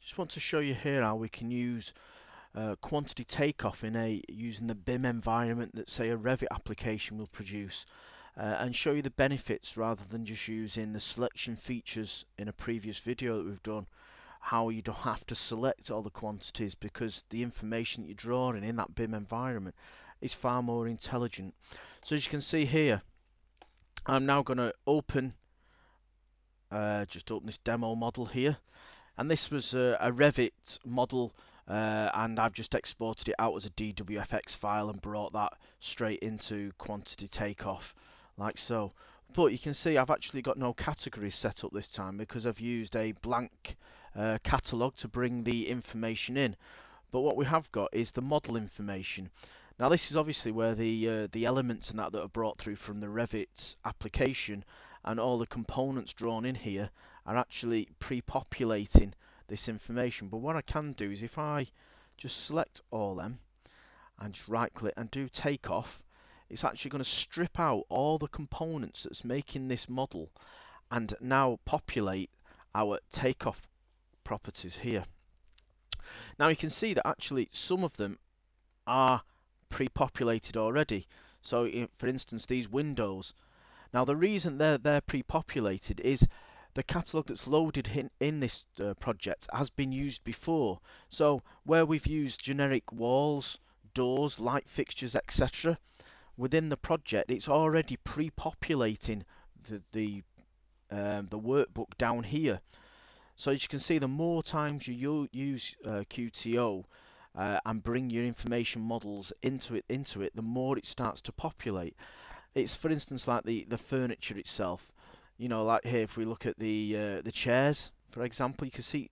Just want to show you here how we can use quantity takeoff using the BIM environment that, say, a Revit application will produce, and show you the benefits rather than just using the selection features in a previous video that we've done. How you don't have to select all the quantities because the information that you're drawing in that BIM environment is far more intelligent. So as you can see here, I'm now going to just open this demo model here. And this was a Revit model, and I've just exported it out as a DWFX file and brought that straight into quantity takeoff, like so. But you can see I've actually got no categories set up this time because I've used a blank catalogue to bring the information in. But what we have got is the model information. Now this is obviously where the elements and that are brought through from the Revit application, and all the components drawn in here are actually pre-populating this information. But what I can do is if I just select all them and just right click and do take off, it's actually going to strip out all the components that's making this model and now populate our takeoff properties here. Now you can see that actually some of them are pre-populated already. So for instance, these windows, now the reason they're pre-populated is the catalogue that's loaded in this project has been used before. So where we've used generic walls, doors, light fixtures, etc., within the project, it's already pre-populating the workbook down here. So as you can see, the more times you use QTO and bring your information models into it, the more it starts to populate. It's, for instance, like the furniture itself. You know, like here, if we look at the chairs, for example, you can see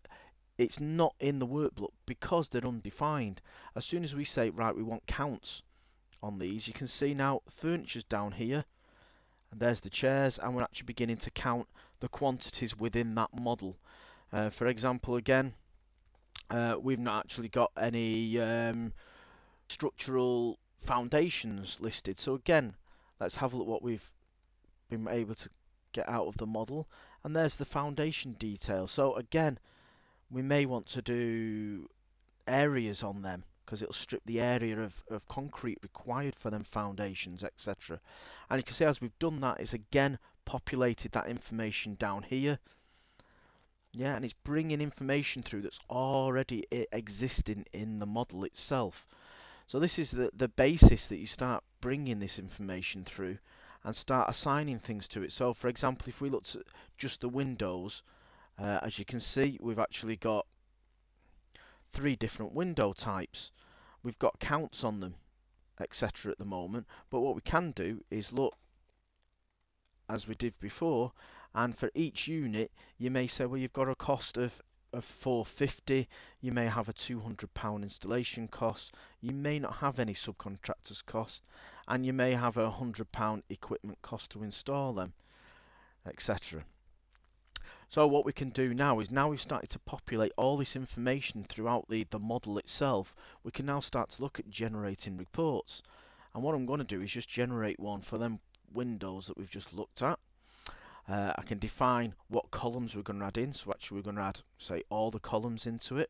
it's not in the workbook because they're undefined. As soon as we say, right, we want counts on these, you can see now furniture's down here, and there's the chairs, and we're actually beginning to count the quantities within that model. For example, again, we've not actually got any structural foundations listed. So again, let's have a look what we've been able to get out of the model, and there's the foundation detail. So again, we may want to do areas on them because it'll strip the area of concrete required for them foundations, etc. And you can see as we've done that, it's again populated that information down here. Yeah, and it's bringing information through that's already existing in the model itself. So this is the basis that you start bringing this information through and start assigning things to it. So for example, if we looked at just the windows, as you can see, we've actually got 3 different window types. We've got counts on them, etc. at the moment, but what we can do is look as we did before, and for each unit you may say, well, you've got a cost of £450, you may have a £200 installation cost, you may not have any subcontractors cost, and you may have a £100 equipment cost to install them, etc. So what we can do now is, now we've started to populate all this information throughout the model itself, we can now start to look at generating reports. And what I'm going to do is just generate one for them windows that we've just looked at. I can define what columns we're going to add in. So actually we're going to add, say, all the columns into it.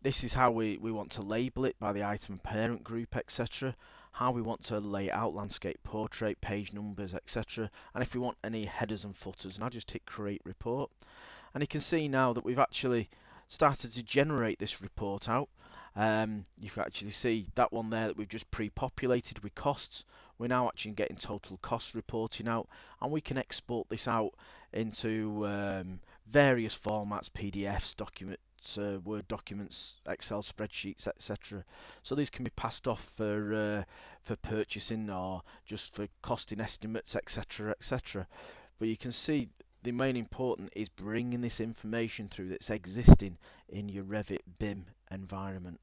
This is how we want to label it by the item parent group, etc. How we want to lay out landscape portrait, page numbers, etc. And if we want any headers and footers, and I just hit create report. And you can see now that we've actually started to generate this report out. You can actually see that one there that we've just pre-populated with costs. We're now actually getting total cost reporting out, and we can export this out into various formats, PDFs, documents, Word documents, Excel spreadsheets, etc. So these can be passed off for purchasing or just for costing estimates, etc., etc. But you can see the main important is bringing this information through that's existing in your Revit BIM environment.